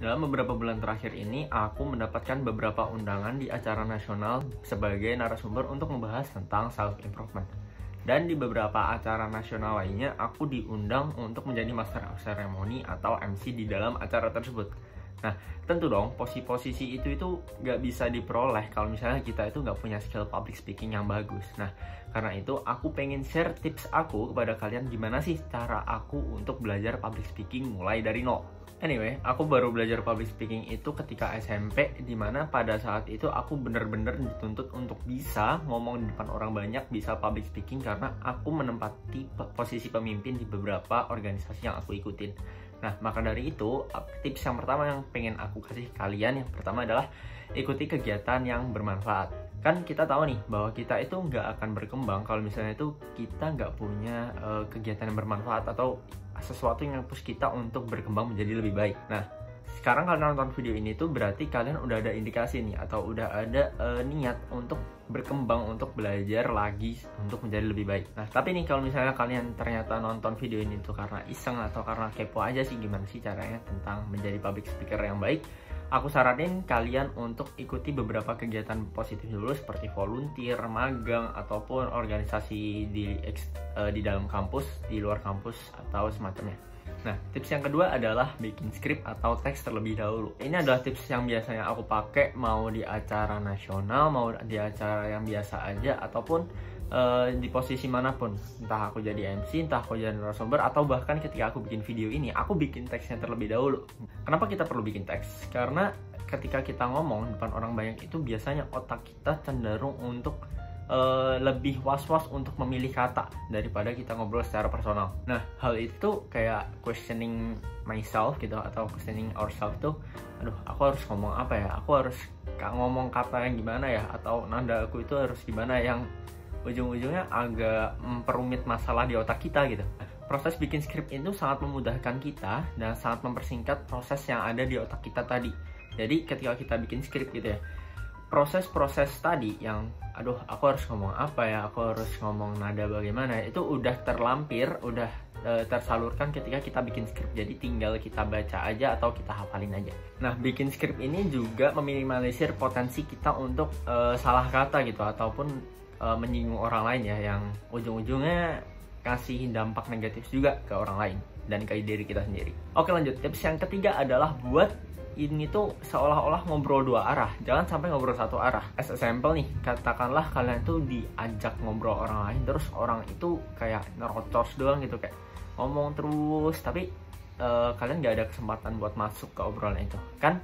Dalam beberapa bulan terakhir ini, aku mendapatkan beberapa undangan di acara nasional sebagai narasumber untuk membahas tentang self-improvement. Dan di beberapa acara nasional lainnya, aku diundang untuk menjadi Master of Ceremony atau MC di dalam acara tersebut. Nah, tentu dong, posisi itu nggak bisa diperoleh kalau misalnya kita itu nggak punya skill public speaking yang bagus. Nah, karena itu aku pengen share tips aku kepada kalian gimana sih cara aku untuk belajar public speaking mulai dari nol. Anyway, aku baru belajar public speaking itu ketika SMP, dimana pada saat itu aku bener-bener dituntut untuk bisa ngomong di depan orang banyak, bisa public speaking karena aku menempati posisi pemimpin di beberapa organisasi yang aku ikutin. Nah, maka dari itu, tips yang pertama yang pengen aku kasih kalian, yang pertama adalah ikuti kegiatan yang bermanfaat. Kan kita tahu nih, bahwa kita itu nggak akan berkembang kalau misalnya itu kita nggak punya kegiatan yang bermanfaat atau sesuatu yang push kita untuk berkembang menjadi lebih baik. Nah, sekarang kalian nonton video ini tuh berarti kalian udah ada indikasi nih, atau udah ada niat untuk berkembang, untuk belajar lagi untuk menjadi lebih baik. Nah, tapi nih kalau misalnya kalian ternyata nonton video ini tuh karena iseng atau karena kepo aja sih gimana sih caranya tentang menjadi public speaker yang baik, aku saranin kalian untuk ikuti beberapa kegiatan positif dulu seperti volunteer, magang, ataupun organisasi di dalam kampus, di luar kampus, atau semacamnya. Nah, tips yang kedua adalah bikin skrip atau teks terlebih dahulu. Ini adalah tips yang biasanya aku pakai mau di acara nasional, mau di acara yang biasa aja, ataupun di posisi manapun. Entah aku jadi MC, entah aku jadi narasumber, atau bahkan ketika aku bikin video ini, aku bikin teksnya terlebih dahulu. Kenapa kita perlu bikin teks? Karena ketika kita ngomong depan orang banyak itu biasanya otak kita cenderung untuk lebih was-was untuk memilih kata daripada kita ngobrol secara personal. Nah, hal itu kayak questioning myself gitu, atau questioning ourselves tuh, aduh, aku harus ngomong apa ya? Aku harus ngomong kata yang gimana ya? Atau nada aku itu harus gimana, yang ujung-ujungnya agak memperumit masalah di otak kita gitu. Proses bikin skrip itu sangat memudahkan kita dan sangat mempersingkat proses yang ada di otak kita tadi. Jadi ketika kita bikin skrip gitu ya, proses-proses tadi yang aduh aku harus ngomong apa ya, aku harus ngomong nada bagaimana, itu udah terlampir, udah tersalurkan ketika kita bikin skrip. Jadi tinggal kita baca aja atau kita hafalin aja. Nah, bikin skrip ini juga meminimalisir potensi kita untuk salah kata gitu, ataupun menyinggung orang lain ya, yang ujung-ujungnya kasih dampak negatif juga ke orang lain dan ke diri kita sendiri. Oke, lanjut. Tips yang ketiga adalah buat ini tuh seolah-olah ngobrol dua arah, jangan sampai ngobrol satu arah. As a sample nih, katakanlah kalian tuh diajak ngobrol orang lain, terus orang itu kayak nerocos doang gitu, kayak ngomong terus, tapi kalian nggak ada kesempatan buat masuk ke obrolan itu. Kan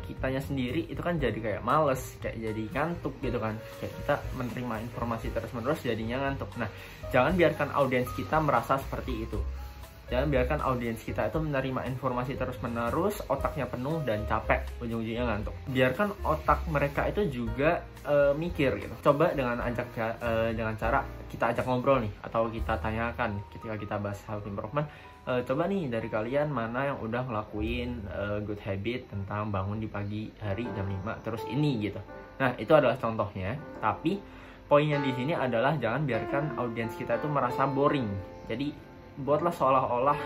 kitanya sendiri itu kan jadi kayak males, kayak jadi ngantuk gitu kan, kayak kita menerima informasi terus-menerus jadinya ngantuk. Nah, jangan biarkan audiens kita merasa seperti itu. Jangan biarkan audiens kita itu menerima informasi terus-menerus, otaknya penuh dan capek, ujung-ujungnya ngantuk. Biarkan otak mereka itu juga mikir gitu. Coba dengan cara kita ajak ngobrol nih, atau kita tanyakan ketika kita bahas self improvement. Coba nih dari kalian mana yang udah ngelakuin good habit tentang bangun di pagi hari jam 5 terus ini gitu. Nah, itu adalah contohnya. Tapi poinnya di sini adalah jangan biarkan audiens kita itu merasa boring. Jadi buatlah seolah-olah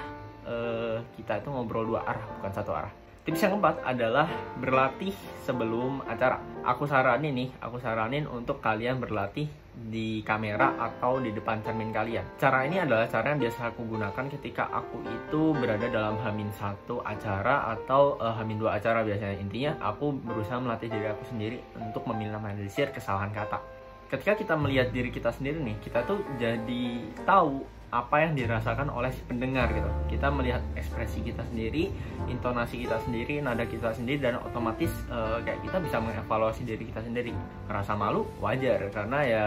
kita itu ngobrol dua arah, bukan satu arah. Tips yang keempat adalah berlatih sebelum acara. Aku saranin untuk kalian berlatih di kamera atau di depan cermin kalian. Cara ini adalah cara yang biasa aku gunakan ketika aku itu berada dalam H-1 acara atau H-2 acara biasanya. Intinya aku berusaha melatih diri aku sendiri untuk meminimalisir kesalahan kata. Ketika kita melihat diri kita sendiri nih, kita tuh jadi tahu apa yang dirasakan oleh si pendengar gitu. Kita melihat ekspresi kita sendiri, intonasi kita sendiri, nada kita sendiri, dan otomatis kayak kita bisa mengevaluasi diri kita sendiri. Ngerasa malu wajar, karena ya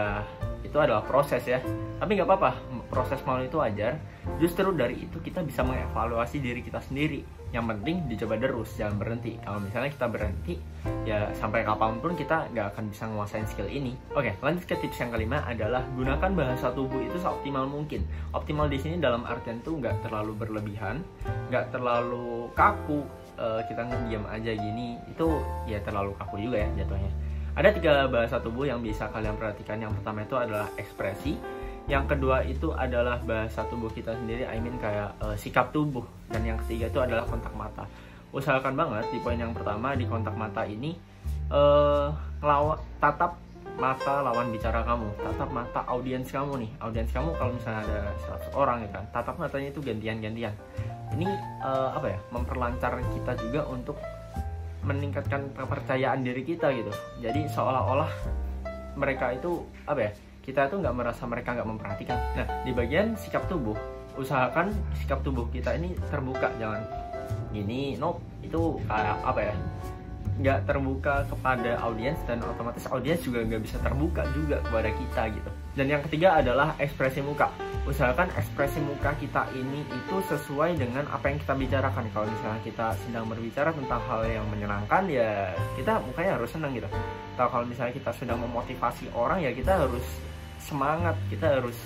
itu adalah proses ya. Tapi nggak apa-apa, proses malu itu wajar. Justru dari itu kita bisa mengevaluasi diri kita sendiri. Yang penting dicoba terus, jangan berhenti. Kalau misalnya kita berhenti, ya sampai kapanpun kita nggak akan bisa nguasain skill ini. Oke, lanjut ke tips yang kelima adalah gunakan bahasa tubuh itu seoptimal mungkin. Optimal di sini dalam artian tuh nggak terlalu berlebihan, nggak terlalu kaku. Kita ngediam aja gini, itu ya terlalu kaku juga ya jatuhnya. Ada 3 bahasa tubuh yang bisa kalian perhatikan. Yang pertama itu adalah ekspresi. Yang kedua itu adalah bahasa tubuh kita sendiri, kayak sikap tubuh. Dan yang ketiga itu adalah kontak mata. Usahakan banget di poin yang pertama, di kontak mata ini tatap mata lawan bicara kamu, tatap mata audiens kamu nih. Audiens kamu kalau misalnya ada 100 orang ya kan, tatap matanya itu gantian-gantian. Ini memperlancar kita juga untuk meningkatkan kepercayaan diri kita gitu. Jadi seolah-olah mereka itu kita itu nggak merasa mereka nggak memperhatikan. Nah, di bagian sikap tubuh, usahakan sikap tubuh kita ini terbuka, jangan gini, itu kayak nggak terbuka kepada audiens, dan otomatis audiens juga nggak bisa terbuka juga kepada kita gitu. Dan yang ketiga adalah ekspresi muka. Usahakan ekspresi muka kita ini itu sesuai dengan apa yang kita bicarakan. Kalau misalnya kita sedang berbicara tentang hal yang menyenangkan, ya kita mukanya harus senang gitu. Atau kalau misalnya kita sedang memotivasi orang, ya kita harus semangat, kita harus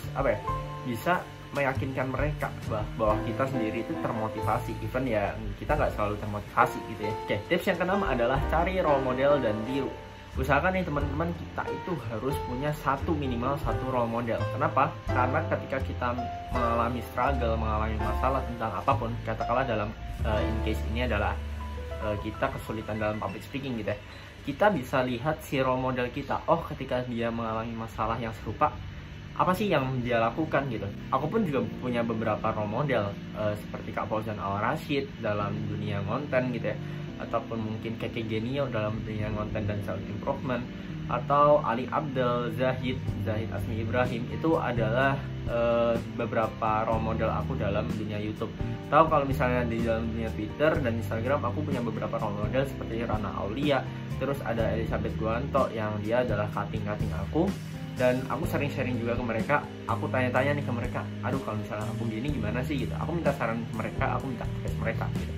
bisa meyakinkan mereka bahwa kita sendiri itu termotivasi, even ya kita nggak selalu termotivasi gitu ya. Oke, tips yang keenam adalah cari role model dan tiru. Usahakan nih teman-teman, kita itu harus punya minimal satu role model. Kenapa? Karena ketika kita mengalami struggle, mengalami masalah tentang apapun, katakanlah dalam in case ini adalah kita kesulitan dalam public speaking gitu ya, kita bisa lihat si role model kita. Oh, ketika dia mengalami masalah yang serupa, apa sih yang dia lakukan gitu. Aku pun juga punya beberapa role model seperti Kak Fauzan Al-Rashid dalam dunia konten gitu ya, ataupun mungkin Keke Genio dalam dunia konten dan self improvement, atau Ali Abdel, Zahid Asmi Ibrahim. Itu adalah beberapa role model aku dalam dunia YouTube. Tahu kalau misalnya di dalam dunia Twitter dan Instagram, aku punya beberapa role model seperti Rana Aulia, terus ada Elizabeth Guanto yang dia adalah cutting aku. Dan aku sering sharing juga ke mereka, aku tanya-tanya nih ke mereka, aduh kalau misalnya aku gini gimana sih gitu. Aku minta saran ke mereka, aku minta tips mereka gitu.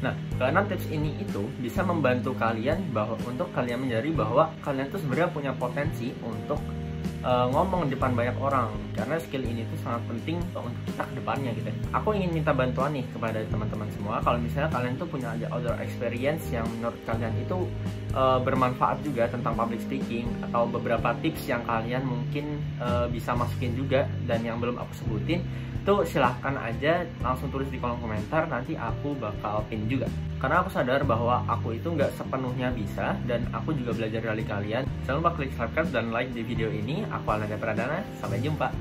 Nah, keenam tips ini itu bisa membantu kalian untuk kalian menyadari bahwa kalian tuh sebenarnya punya potensi untuk ngomong di depan banyak orang, karena skill ini tuh sangat penting untuk kita ke depannya gitu. Aku ingin minta bantuan nih kepada teman-teman semua, kalau misalnya kalian tuh punya other experience yang menurut kalian itu bermanfaat juga tentang public speaking, atau beberapa tips yang kalian mungkin bisa masukin juga dan yang belum aku sebutin, tuh silahkan aja langsung tulis di kolom komentar, nanti aku bakal pin juga. Karena aku sadar bahwa aku itu nggak sepenuhnya bisa, dan aku juga belajar dari kalian. Jangan lupa klik subscribe dan like di video ini. Aku Ananda Pradana, sampai jumpa.